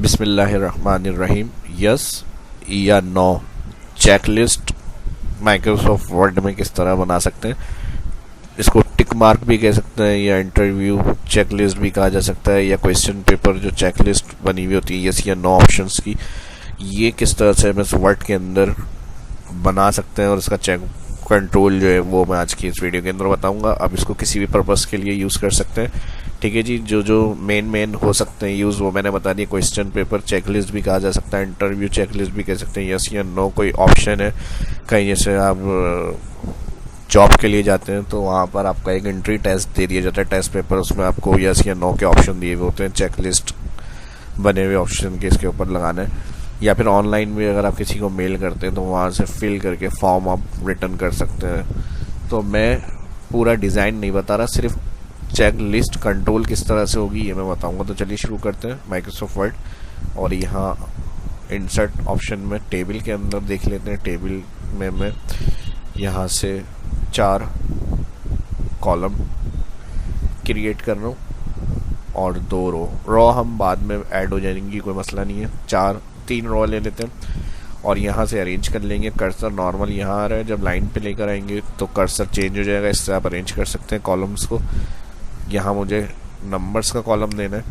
बिस्मिल्लाहिर्रहमानिर्रहीम। यस या no check list Microsoft Word में किस तरह बना सकते हैं। इसको टिक मार्क भी कह सकते हैं या इंटरव्यू चेक लिस्ट भी कहा जा सकता है या क्वेश्चन पेपर जो चेक लिस्ट बनी हुई होती है यस या नो ऑप्शंस की, ये किस तरह से हम इस वर्ड के अंदर बना सकते हैं और इसका चेक कंट्रोल जो है वो मैं आज की इस वीडियो के अंदर बताऊंगा। अब इसको किसी भी पर्पस के लिए यूज़ कर सकते हैं, ठीक है जी। जो मेन हो सकते हैं यूज़ वो मैंने बता दिया। क्वेश्चन पेपर चेक लिस्ट भी कहा जा सकता है, इंटरव्यू चेक लिस्ट भी कह सकते हैं। यस या नो कोई ऑप्शन है, कहीं जैसे आप जॉब के लिए जाते हैं तो वहाँ पर आपका एक एंट्री टेस्ट दे दिया जाता है, टेस्ट पेपर, उसमें आपको यस या नो के ऑप्शन दिए हुए होते हैं, चेक लिस्ट बने हुए ऑप्शन के इसके ऊपर लगाना है। या फिर ऑनलाइन भी अगर आप किसी को मेल करते हैं तो वहाँ से फिल करके फॉर्म आप रिटर्न कर सकते हैं। तो मैं पूरा डिज़ाइन नहीं बता रहा, सिर्फ चेक लिस्ट कंट्रोल किस तरह से होगी ये मैं बताऊंगा। तो चलिए शुरू करते हैं माइक्रोसॉफ्ट वर्ड। और यहाँ इंसर्ट ऑप्शन में टेबल के अंदर देख लेते हैं। टेबल में मैं यहाँ से 4 कॉलम क्रिएट कर रहा हूँ और 2 रो हम बाद में ऐड हो जाएंगी, कोई मसला नहीं है। 3 रो ले लेते हैं और यहाँ से अरेंज कर लेंगे। कर्सर नॉर्मल यहाँ आ रहा है, जब लाइन पे लेकर आएंगे तो कर्सर चेंज हो जाएगा। इससे आप अरेंज कर सकते हैं कॉलम्स को। यहाँ मुझे नंबर्स का कॉलम देना है।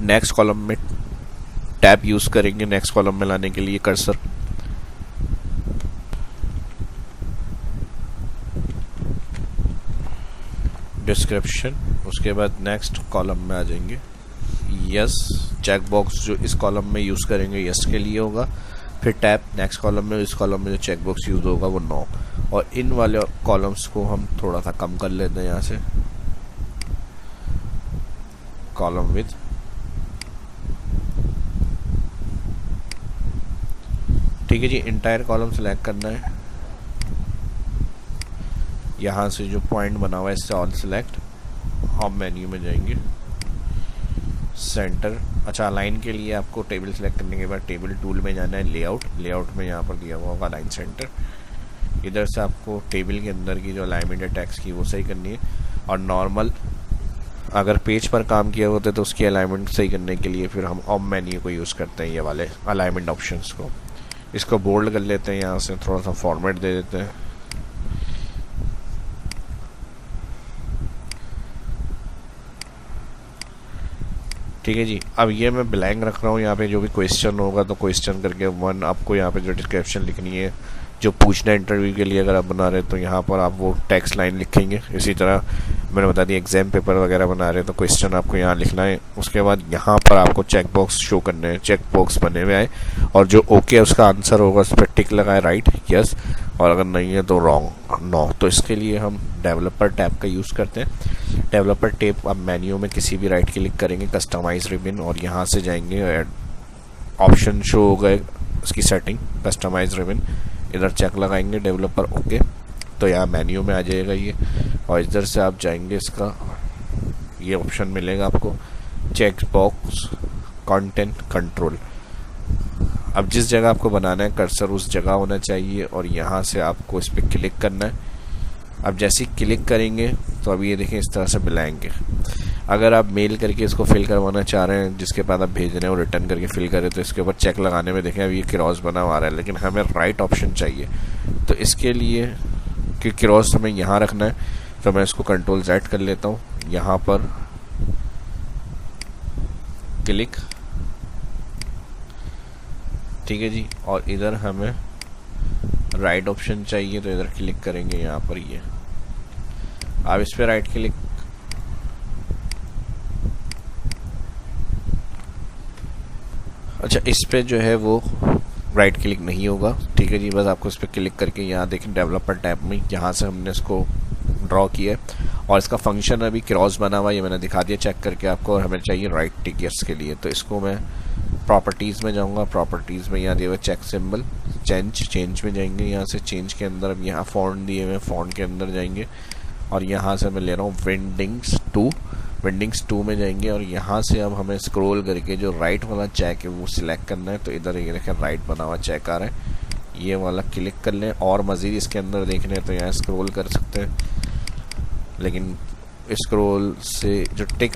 नेक्स्ट कॉलम में टैब यूज़ करेंगे नेक्स्ट कॉलम में लाने के लिए कर्सर। डिस्क्रिप्शन, उसके बाद नेक्स्ट कॉलम में आ जाएंगे। यस चेक बॉक्स जो इस कॉलम में यूज़ करेंगे यस के लिए होगा। फिर टैब नेक्स्ट कॉलम में, इस कॉलम में जो चेक बॉक्स यूज़ होगा वो नो। और इन वाले कॉलम्स को हम थोड़ा सा कम कर लेते हैं यहाँ से, कॉलम विद। ठीक है जी, इंटायर कॉलम सेलेक्ट करना है। यहाँ से जो पॉइंट बना हुआ है इससे ऑल सेलेक्ट। होम मेन्यू में जाएंगे, सेंटर। अच्छा, अलाइन के लिए आपको टेबल सेलेक्ट करने के बाद टेबल टूल में जाना है, लेआउट में यहाँ पर दिया हुआ होगा अलाइन सेंटर। इधर से आपको टेबल के अंदर की जो अलाइनमेंट है टेक्स्ट की वो सही करनी है। और नॉर्मल अगर पेज पर काम किया होता है तो उसकी अलाइनमेंट सही करने के लिए फिर हम होम मेन्यू को यूज़ करते हैं, ये वाले अलाइनमेंट ऑप्शंस को। इसको बोल्ड कर लेते हैं, यहाँ से थोड़ा सा फॉर्मेट दे देते हैं। ठीक है जी, अब ये मैं ब्लैंक रख रहा हूँ। यहाँ पे जो भी क्वेश्चन होगा तो क्वेश्चन करके 1 आपको यहाँ पे जो डिस्क्रिप्शन लिखनी है, जो पूछना है इंटरव्यू के लिए अगर आप बना रहे हैं तो यहाँ पर आप वो टेक्स्ट लाइन लिखेंगे। इसी तरह मैंने बता दिया एग्जाम पेपर वगैरह बना रहे हैं तो क्वेश्चन आपको यहाँ लिखना है। उसके बाद यहाँ पर आपको चेक बॉक्स शो करने हैं, चेक बॉक्स बने हुए आए और जो ओके है उसका आंसर होगा उस पर टिक लगाए राइट यस, और अगर नहीं है तो रॉन्ग नो। तो इसके लिए हम डेवलपर टैब का यूज़ करते हैं। डेवलपर टैब आप मेन्यू में किसी भी राइट क्लिक करेंगे, कस्टमाइज रिबन, और यहाँ से जाएंगे ऑप्शन शो हो गए उसकी सेटिंग, कस्टमाइज रिबन। इधर चेक लगाएंगे डेवलपर ओके, तो यहाँ मेन्यू में आ जाएगा ये। और इधर से आप जाएंगे, इसका ये ऑप्शन मिलेगा आपको, चेक बॉक्स कंटेंट कंट्रोल। अब जिस जगह आपको बनाना है कर्सर उस जगह होना चाहिए और यहाँ से आपको इस पर क्लिक करना है। अब जैसे ही क्लिक करेंगे तो अभी ये देखें इस तरह से ब्लैंक है। अगर आप मेल करके इसको फिल करवाना चाह रहे हैं, जिसके बाद आप भेज रहे हैं वो रिटर्न करके फिल करें, तो इसके ऊपर चेक लगाने में देखें अभी ये क्रॉस बना हुआ आ रहा है, लेकिन हमें राइट ऑप्शन चाहिए। तो इसके लिए कि क्रॉस हमें यहाँ रखना है तो मैं इसको कंट्रोल Z कर लेता हूँ। यहाँ पर क्लिक, ठीक है जी। और इधर हमें राइट ऑप्शन चाहिए तो इधर क्लिक करेंगे यहाँ पर ये। आप इस पे राइट क्लिक, अच्छा इस पे जो है वो राइट क्लिक नहीं होगा, ठीक है जी। बस आपको इस पर क्लिक करके यहाँ देखें डेवलपर टैब में यहाँ से हमने इसको ड्रॉ किया है और इसका फंक्शन अभी क्रॉस बना हुआ, ये मैंने दिखा दिया चेक करके आपको। और हमें चाहिए राइट टिक यस के लिए, तो इसको मैं प्रॉपर्टीज़ में जाऊंगा। प्रॉपर्टीज़ में यहाँ दिए हुए चेक सिंबल, चेंज में जाएंगे। यहाँ से चेंज के अंदर अब यहाँ फॉन्ट दिए हुए, फॉन्ट के अंदर जाएंगे और यहाँ से मैं ले रहा हूँ विंडिंग्स 2 में जाएंगे। और यहाँ से अब हमें स्क्रॉल करके जो राइट वाला चेक है वो सिलेक्ट करना है। तो इधर ये देखें राइट बना हुआ चेक आ रहा है, ये वाला क्लिक कर लें। और मज़ीद इसके अंदर देखने तो यहाँ स्क्रॉल कर सकते हैं, लेकिन स्क्रॉल से जो टिक